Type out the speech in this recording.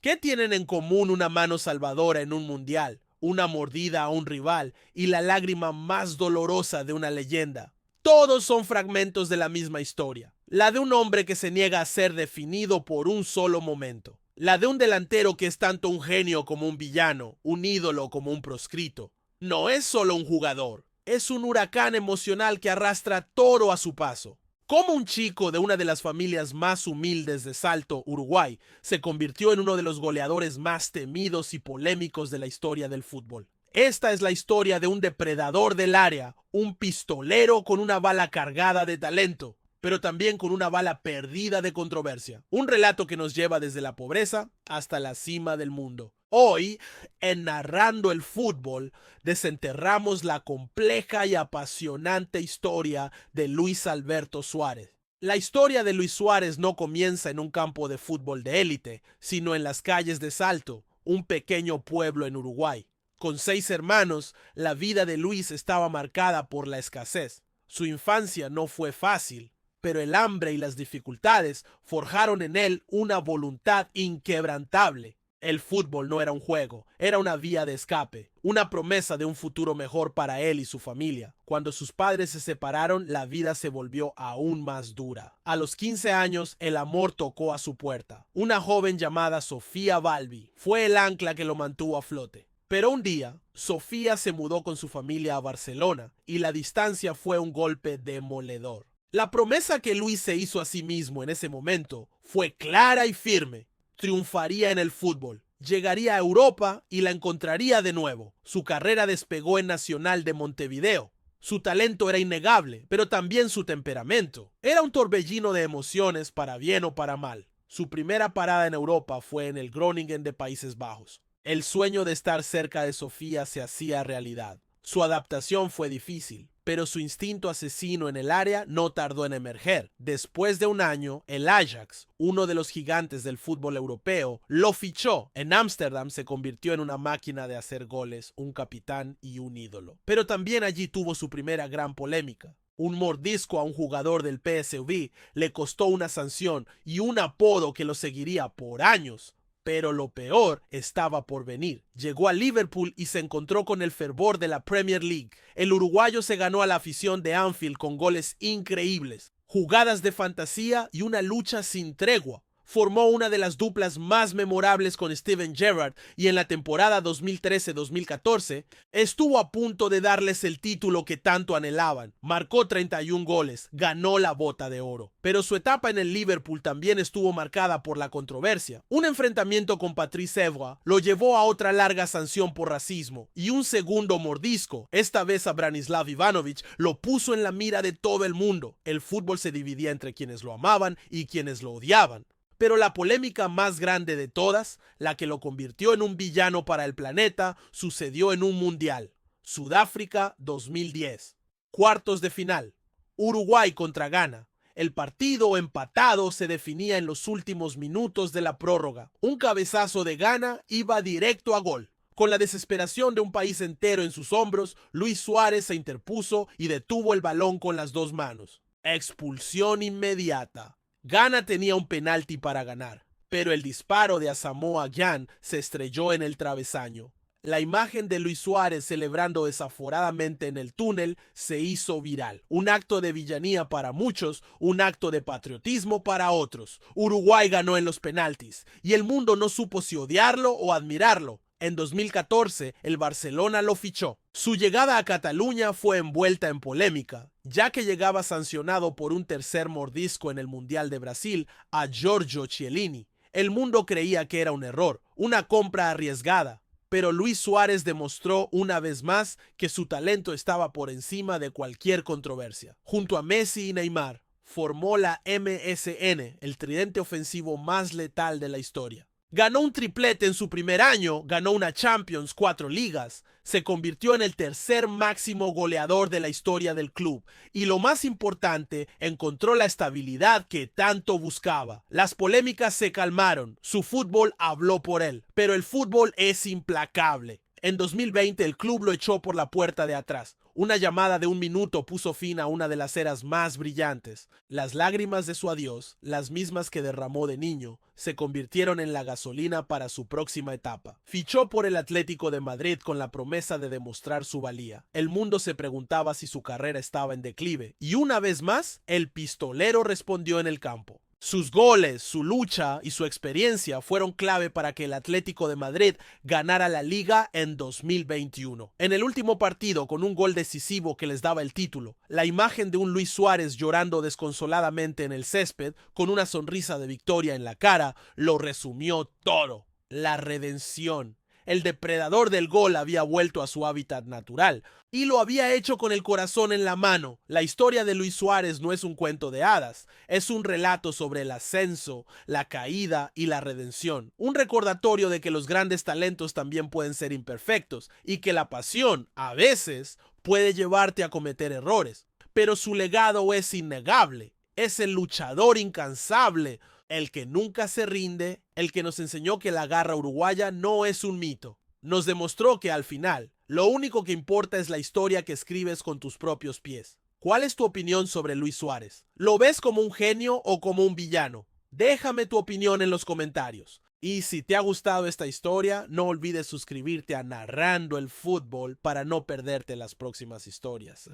¿Qué tienen en común una mano salvadora en un mundial, una mordida a un rival y la lágrima más dolorosa de una leyenda? Todos son fragmentos de la misma historia, la de un hombre que se niega a ser definido por un solo momento, la de un delantero que es tanto un genio como un villano, un ídolo como un proscrito. No es solo un jugador, es un huracán emocional que arrastra todo a su paso. ¿Cómo un chico de una de las familias más humildes de Salto, Uruguay, se convirtió en uno de los goleadores más temidos y polémicos de la historia del fútbol? Esta es la historia de un depredador del área, un pistolero con una bala cargada de talento, pero también con una bala perdida de controversia. Un relato que nos lleva desde la pobreza hasta la cima del mundo. Hoy, en Narrando el Fútbol, desenterramos la compleja y apasionante historia de Luis Alberto Suárez. La historia de Luis Suárez no comienza en un campo de fútbol de élite, sino en las calles de Salto, un pequeño pueblo en Uruguay. Con 6 hermanos, la vida de Luis estaba marcada por la escasez. Su infancia no fue fácil, pero el hambre y las dificultades forjaron en él una voluntad inquebrantable. El fútbol no era un juego, era una vía de escape, una promesa de un futuro mejor para él y su familia. Cuando sus padres se separaron, la vida se volvió aún más dura. A los 15 años, el amor tocó a su puerta. Una joven llamada Sofía Balbi fue el ancla que lo mantuvo a flote. Pero un día, Sofía se mudó con su familia a Barcelona y la distancia fue un golpe demoledor. La promesa que Luis se hizo a sí mismo en ese momento fue clara y firme. Triunfaría en el fútbol, llegaría a Europa y la encontraría de nuevo. Su carrera despegó en Nacional de Montevideo. Su talento era innegable, pero también su temperamento. Era un torbellino de emociones para bien o para mal. Su primera parada en Europa fue en el Groningen de Países Bajos. El sueño de estar cerca de Sofía se hacía realidad. Su adaptación fue difícil, pero su instinto asesino en el área no tardó en emerger. Después de un año, el Ajax, uno de los gigantes del fútbol europeo, lo fichó. En Ámsterdam se convirtió en una máquina de hacer goles, un capitán y un ídolo. Pero también allí tuvo su primera gran polémica. Un mordisco a un jugador del PSV le costó una sanción y un apodo que lo seguiría por años. Pero lo peor estaba por venir. Llegó a Liverpool y se encontró con el fervor de la Premier League. El uruguayo se ganó a la afición de Anfield con goles increíbles, jugadas de fantasía y una lucha sin tregua. Formó una de las duplas más memorables con Steven Gerrard y en la temporada 2013-2014 estuvo a punto de darles el título que tanto anhelaban. Marcó 31 goles, ganó la Bota de Oro. Pero su etapa en el Liverpool también estuvo marcada por la controversia. Un enfrentamiento con Patrice Evra lo llevó a otra larga sanción por racismo y un segundo mordisco, esta vez a Branislav Ivanovic, lo puso en la mira de todo el mundo. El fútbol se dividía entre quienes lo amaban y quienes lo odiaban. Pero la polémica más grande de todas, la que lo convirtió en un villano para el planeta, sucedió en un mundial. Sudáfrica 2010. Cuartos de final. Uruguay contra Ghana. El partido empatado se definía en los últimos minutos de la prórroga. Un cabezazo de Ghana iba directo a gol. Con la desesperación de un país entero en sus hombros, Luis Suárez se interpuso y detuvo el balón con las 2 manos. Expulsión inmediata. Ghana tenía un penalti para ganar, pero el disparo de Asamoah Gyan se estrelló en el travesaño. La imagen de Luis Suárez celebrando desaforadamente en el túnel se hizo viral. Un acto de villanía para muchos, un acto de patriotismo para otros. Uruguay ganó en los penaltis y el mundo no supo si odiarlo o admirarlo. En 2014, el Barcelona lo fichó. Su llegada a Cataluña fue envuelta en polémica, ya que llegaba sancionado por un tercer mordisco en el Mundial de Brasil a Giorgio Chiellini. El mundo creía que era un error, una compra arriesgada, pero Luis Suárez demostró una vez más que su talento estaba por encima de cualquier controversia. Junto a Messi y Neymar, formó la MSN, el tridente ofensivo más letal de la historia. Ganó un triplete en su primer año, ganó una Champions, 4 ligas, se convirtió en el tercer máximo goleador de la historia del club y lo más importante, encontró la estabilidad que tanto buscaba. Las polémicas se calmaron, su fútbol habló por él, pero el fútbol es implacable. En 2020 el club lo echó por la puerta de atrás. Una llamada de 1 minuto puso fin a una de las eras más brillantes. Las lágrimas de su adiós, las mismas que derramó de niño, se convirtieron en la gasolina para su próxima etapa. Fichó por el Atlético de Madrid con la promesa de demostrar su valía. El mundo se preguntaba si su carrera estaba en declive, y una vez más, el pistolero respondió en el campo. Sus goles, su lucha y su experiencia fueron clave para que el Atlético de Madrid ganara la Liga en 2021. En el último partido, con un gol decisivo que les daba el título, la imagen de un Luis Suárez llorando desconsoladamente en el césped, con una sonrisa de victoria en la cara, lo resumió todo. La redención. El depredador del gol había vuelto a su hábitat natural y lo había hecho con el corazón en la mano. La historia de Luis Suárez no es un cuento de hadas, es un relato sobre el ascenso, la caída y la redención. Un recordatorio de que los grandes talentos también pueden ser imperfectos y que la pasión, a veces, puede llevarte a cometer errores. Pero su legado es innegable. Es el luchador incansable, el que nunca se rinde, el que nos enseñó que la garra uruguaya no es un mito. Nos demostró que al final, lo único que importa es la historia que escribes con tus propios pies. ¿Cuál es tu opinión sobre Luis Suárez? ¿Lo ves como un genio o como un villano? Déjame tu opinión en los comentarios. Y si te ha gustado esta historia, no olvides suscribirte a Narrando el Fútbol para no perderte las próximas historias.